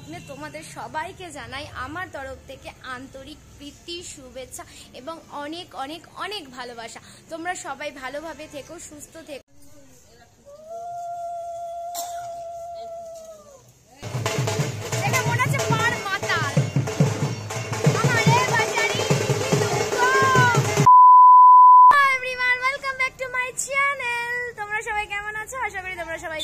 লগ্নে তোমাদের সবাইকে জানাই আমার তরফ থেকে আন্তরিক প্রীতি, শুভেচ্ছা এবং অনেক অনেক অনেক ভালোবাসা। তোমরা সবাই ভালোভাবে থেকো, সুস্থ থেকো।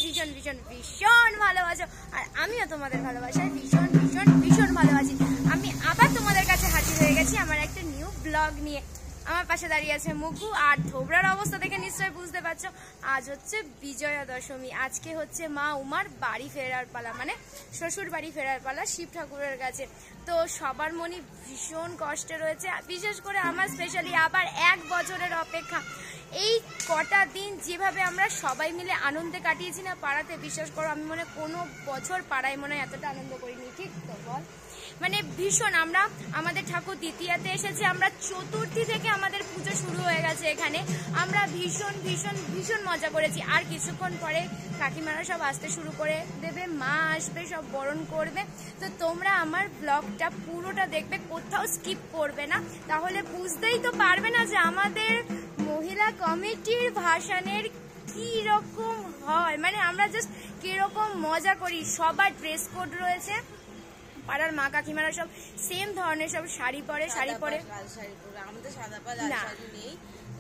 ভীষণ ভীষণ ভীষণ ভালো আছো, আর আমিও তোমাদের ভালোবাসায় ভীষণ ভীষণ ভীষণ ভালো আছি। আমি আবার তোমাদের কাছে হাজির হয়ে গেছি আমার একটা নিউ ব্লগ নিয়ে। আমার পাশে দাঁড়িয়ে আছে মুকু, আর ধোবরার অবস্থা দেখে নিশ্চয়ই বুঝতে পারছো আজ হচ্ছে বিজয়া দশমী। আজকে হচ্ছে মা উমার বাড়ি ফেরার পালা, মানে শ্বশুর বাড়ি ফেরার পালা শিব ঠাকুরের কাছে। তো সবার মনে ভীষণ কষ্টে রয়েছে, বিশেষ করে আমার স্পেশালি। আবার 1 বছরের অপেক্ষা। এই কটা দিন যেভাবে আমরা সবাই মিলে আনন্দে কাটিয়েছি না পাড়াতে, বিশ্বাস করো আমি মনে কোনো বছর পাড়ায় মনে হয় এতটা আনন্দ করিনি। ঠিক তো বল? মানে ভীষণ। আমরা আমাদের ঠাকুর দ্বিতীয়াতে এসেছে, আমরা চতুর্থী থেকে আমাদের পুজো শুরু হয়ে গেছে এখানে। আমরা ভীষণ ভীষণ ভীষণ মজা করেছি। আর কিছুক্ষণ পরে কাকিমারা সব আসতে শুরু করে দেবে, মা আসবে, সব বরণ করবে। তো তোমরা আমার ব্লগটা পুরোটা দেখবে, কোথাও স্কিপ করবে না, তাহলে বুঝতেই তো পারবে না যে আমাদের মহিলা কমিটির ভাসানের কি রকম হয়, মানে আমরা জাস্ট কিরকম মজা করি। সবার ড্রেস কোড রয়েছে, পাড়ার মা কাকিমারা সব সেম ধরনের সব শাড়ি পরে, আমাদের সাদা পাল শাড়ি নেই,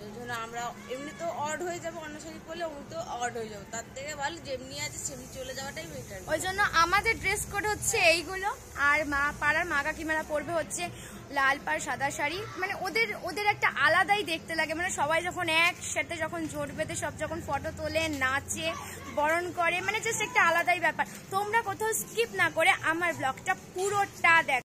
ওই জন্য আমরা এমনি তো অড হয়ে যাবো, অন্য শাড়ি পরলে অমনি তো অড হয়ে যাবো, তার থেকে ভালো যেমনি আছে সেমনি চলে যাওয়াটাই বেটার। ওই জন্য আমাদের ড্রেস কোড হচ্ছে এইগুলো, আর পাড়ার মা কাকিমারা পরবে হচ্ছে লাল পাড় সাদা শাড়ি। মানে ওদের একটা আলাদাই দেখতে লাগে, মানে সবাই যখন একসাথে যখন জোট বেঁধে সব যখন ফটো তোলে, নাচে, বরণ করে, মানে জাস্ট একটা আলাদাই ব্যাপার। তোমরা কোথাও স্কিপ না করে আমার ব্লগটা পুরোটা দেখো।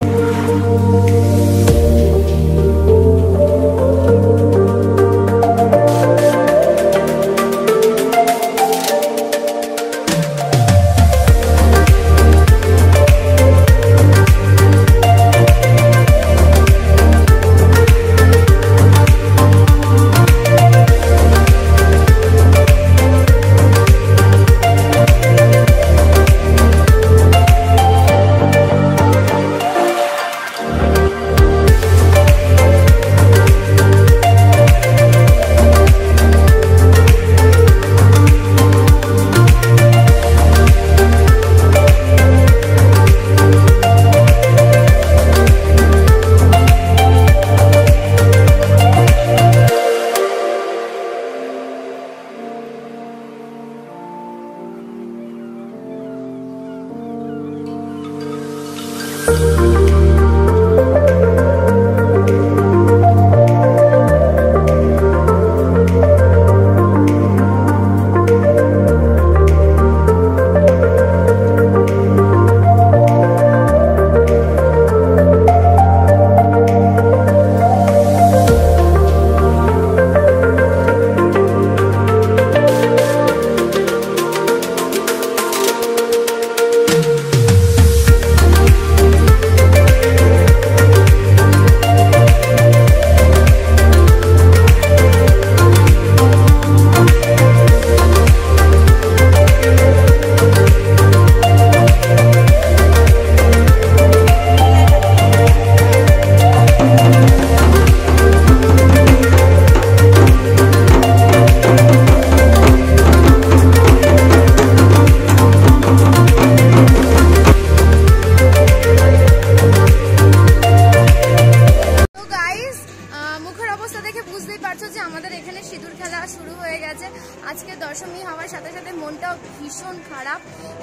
আজকে দশমী হওয়ার সাথে সাথে মনটাও ভীষণ খারাপ।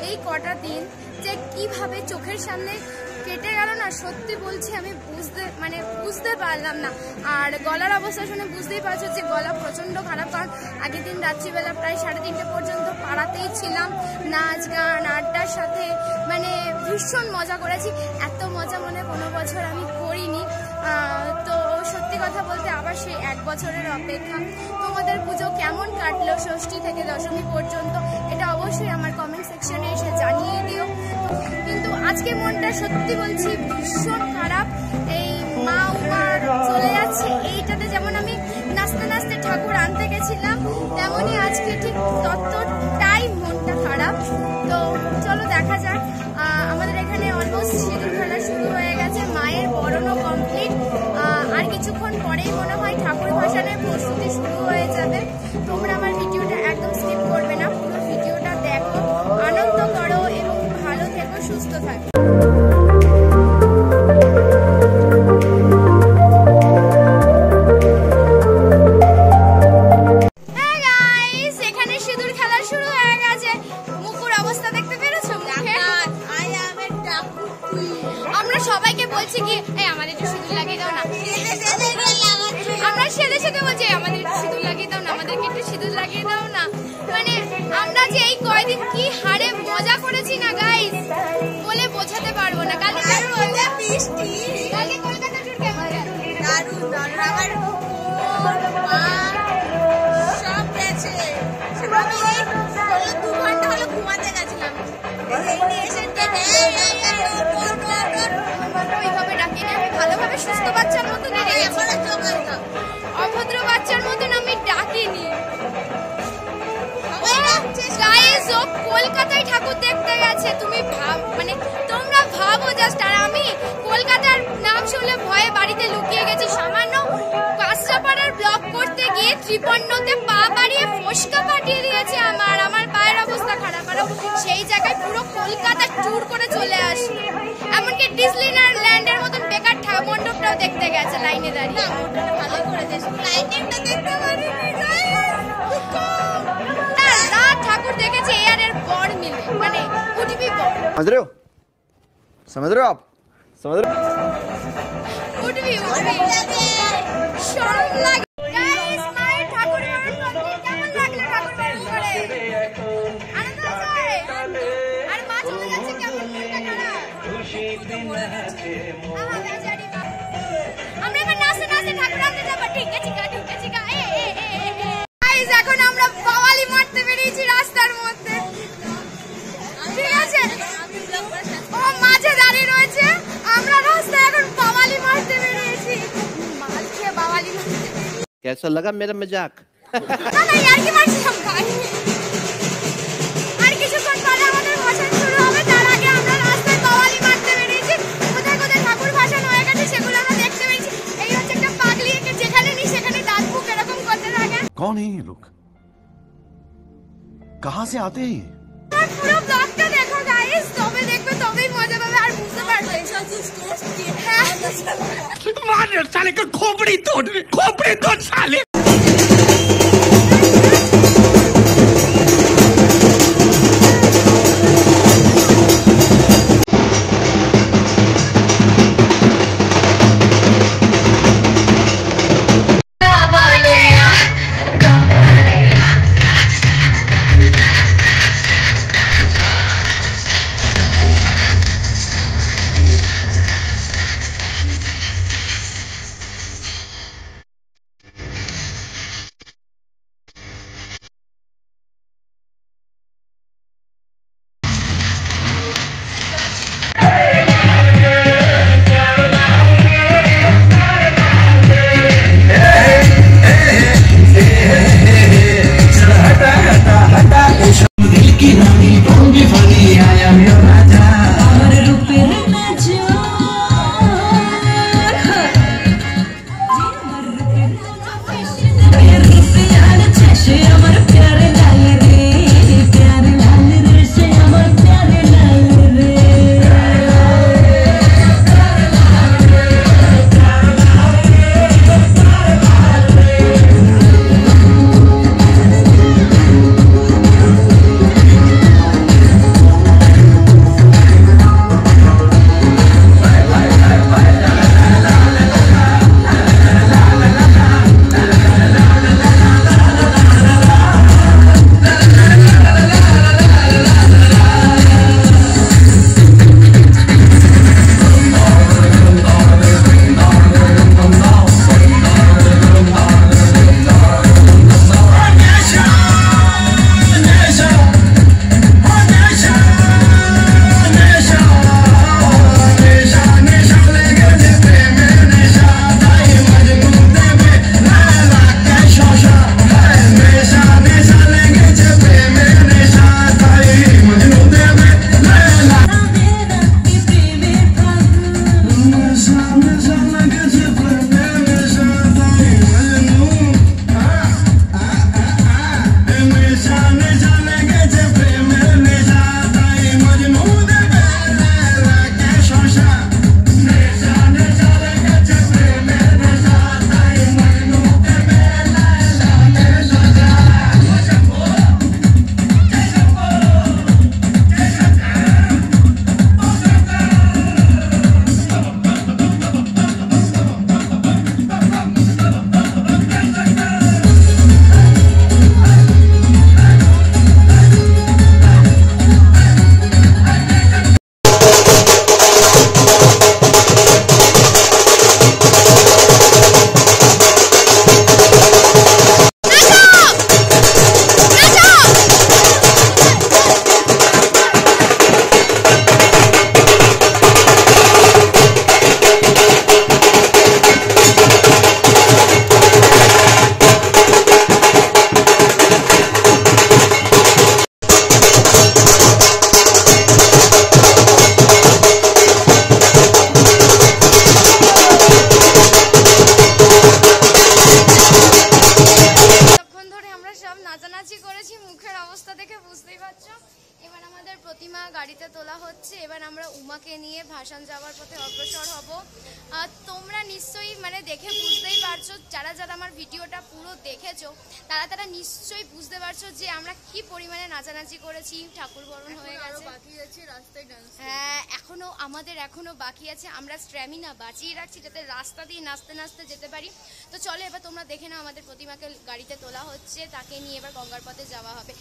এই কটা দিন যে কিভাবে চোখের সামনে কেটে গেল না, সত্যি বলছি আমি বুঝতে পারলাম না। আর গলার অবস্থা শুনে বুঝতেই পারছো যে গলা প্রচন্ড খারাপ, কারণ আগের দিন রাত্রিবেলা প্রায় 3:30 পর্যন্ত পাড়াতেই ছিলাম, নাচ গান আড্ডার সাথে, মানে ভীষণ মজা করেছি। এত মজা মনে কোনো বছর আমি করিনি। তো সত্যি কথা বলতে আবার সেই 1 বছরের অপেক্ষা। তোমাদের পুজো কেমন কাটলো ষষ্ঠী থেকে দশমী পর্যন্ত, এটা অবশ্যই আমার কমেন্ট সেকশনে এসে জানিয়ে দিও। কিন্তু আজকে মনটা সত্যি বলছি ভীষণ খারাপ। এই মা উমার চলে যাচ্ছে, এইটাতে যেমন আমি নাচতে নাচতে ঠাকুর আনতে গেছিলাম, তেমনই আজকে ঠিক ততটাই মনটা খারাপ। তো চলো দেখা যাক। আমাদের এখানে অলমোস্ট আমরা সবাইকে বলছি কি এই আমাদের একটু সিঁদুর লাগিয়ে দাও না, আমরা সেদে সেদে বলছি আমাদের একটু সিঁদুর লাগিয়ে দাও না, আমাদেরকে একটু সিঁদুর লাগিয়ে দাও না। মানে আমরা যে এই কয়দিন কি হারে মজা করেছি না গাইস, বলে বোঝাতে পারবো না। কালকে বৃষ্টি, কালকে কলকাতা ট্যুর কেমন গেল? দারুণ দারুণ, আমার সব গেছে। আমি এই 2 ঘন্টা হলো ঘুমাতে গেছিলাম, এই নিয়ে এসে ওইভাবে ডাকি না, আমি ভালোভাবে সুস্থ বাচ্চার মতন অভদ্র বাচ্চার মতন আমি ডাকিনি। গাইস ও কলকাতায় ঠাকুর দেখতে গেছে, তুমি মানে তোমরা ভাবো জাস্ট। আর আমি কলকাতার নাম শুনলে ভয়ে বাড়িতে লুকিয়ে গেছি। সামান্য কাঁচরাপাড়ার ব্লগ করতে গিয়ে ত্রিপন্নতে পা বাড়িয়ে ফসকা ফাটিয়ে দিয়েছে আমার পায়ের অবস্থা খারাপ। আর সেই জায়গায় পুরো কলকাতা ট্যুর করে চলে আসলো, এমনকি ডিজনিল্যান্ডের মতন বেকার মণ্ডপটাও দেখতে গেছে লাইনে দাঁড়িয়ে। ভালো করে লাইটিংটা দেখতে পারি রাত ঠাকুর দেখেছে এয়ারের বর মিলে, মানে উঠবি বর, समझ रहे हो आप समझ रहे हो? উঠবি শরম লাগে। গাইস মায়ের ঠাকুর বরণ করতে কেমন লাগলো? ঠাকুর বরণ করে আনন্দ হয়। আর মা চলে যাচ্ছে কেমন মনটা খারাপ। আমরা এবার নাচতে নাচতে ঠাকুর আনতে যাবো। ঠিক আছে গাইস এখন আমরা বাওয়ালি মারতে বেরিয়েছি রাস্তার মধ্যে, ঠিক আছে? ও মাঝে দাঁড়িয়ে রয়েছে, আমরা রাস্তায় এখন বাওয়ালি মারতে বেরিয়েছি। মাল খেয়ে বাওয়ালি মারতে। कैसा लगा मेरा मजाक? না না আর কি মারছিলাম ভাই। আর কিছুক্ষণ পরে আমাদের ভাষণ শুরু হবে, তার আগে আমরা রাস্তায় বাওয়ালি মারতে বেরিয়েছি। কোথায় কোথায় ঠাকুর ভাষণ হয়ে গেছে সেগুলো আমরা দেখতে পেয়েছি। এই হচ্ছে একটা পাগলি, একে যেখানে নি সেখানে দাঁত মুখ এরকম করতে থাকে। कौन है ये लोग? कहाँ से आते हैं? আর পুরো ব্লগটা দেখো গাইস, তবে দেখবে তবেই মজা পাবে আর বুঝতে পারবে। হ্যাঁ। मार साले का खोपड़ी तोड़ साले। ভাসান যাওয়ার পথে অগ্রসর হব। তোমরা নিশ্চয়ই মানে দেখে বুঝতেই পারছো, যারা যারা আমার ভিডিওটা পুরো দেখেছো তারা তারা নিশ্চয়ই বুঝতে পারছো যে আমরা কি পরিমাণে নাচানাচি করেছি। ঠাকুর বরণ হয়ে গেছে, বাকি আছে রাস্তায় ডান্স। হ্যাঁ আমাদের এখনো বাকি আছে। আমরা স্ট্যামিনা বাঁচিয়ে রাখছি যাতে রাস্তা দিয়ে নাচতে নাচতে যেতে পারি। তো চলো এবার তোমরা দেখে নাও, আমাদের প্রতিমাকে গাড়িতে তোলা হচ্ছে, তাকে নিয়ে এবার গঙ্গার পথে যাওয়া হবে।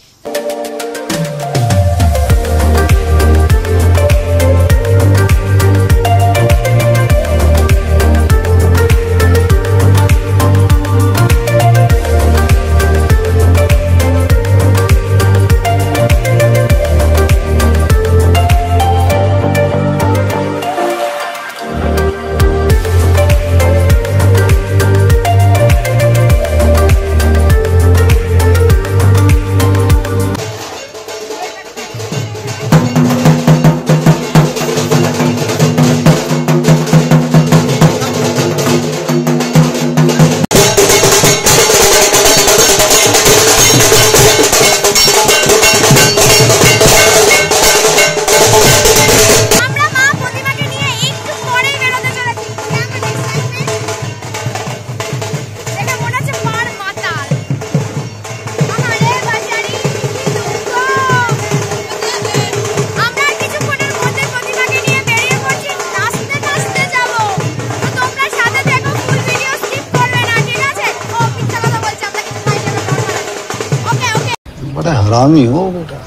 बड़ा हरामी हो बेटा।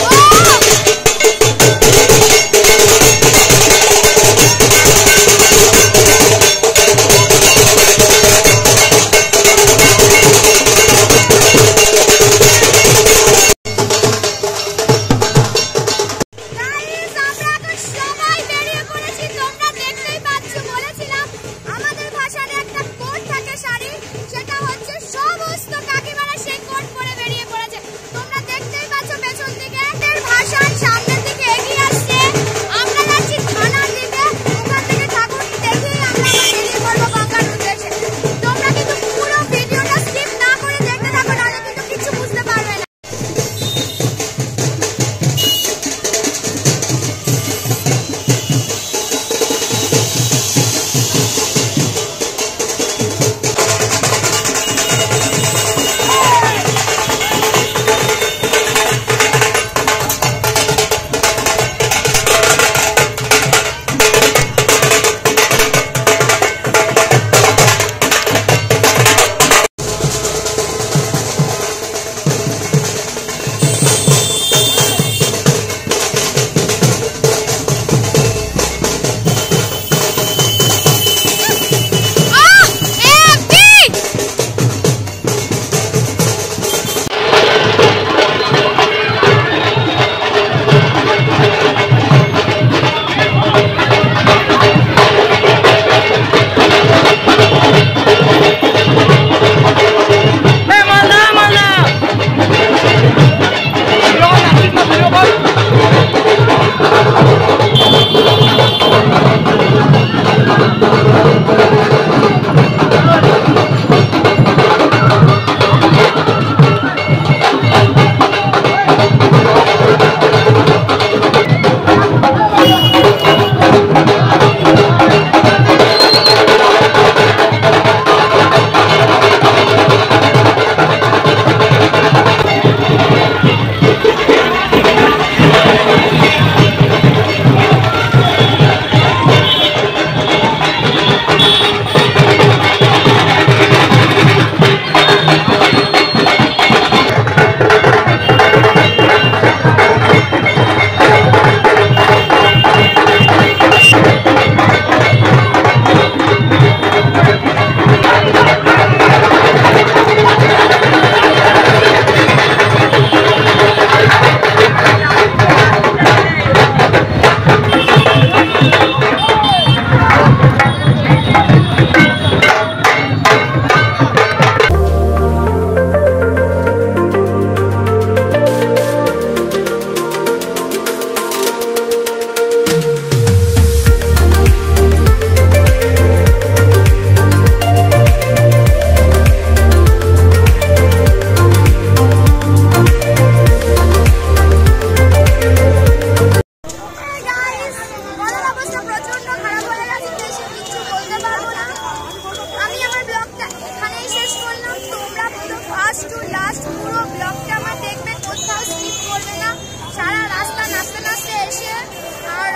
ও পুরো ব্লগটা আমার দেখবে, কোথাও স্কিপ করবে না। সারা রাস্তা নাচতে নাচতে এসে আর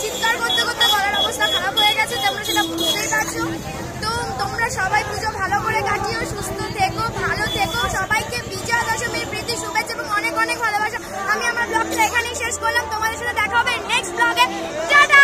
চিৎকার করতে করতে গলার অবস্থা খারাপ হয়ে গেছে, তোমরা সেটা বুঝতেই পারছো। তো তোমরা সবাই পুজো ভালো করে কাটিও, সুস্থ থেকো, ভালো থেকো। সবাইকে বিজয়া দশমীর প্রীতি শুভেচ্ছা এবং অনেক অনেক ভালোবাসা। আমি আমার ব্লগটা এখানেই শেষ করলাম, তোমাদের সাথে দেখা হবে নেক্সট ব্লগে। টাটা।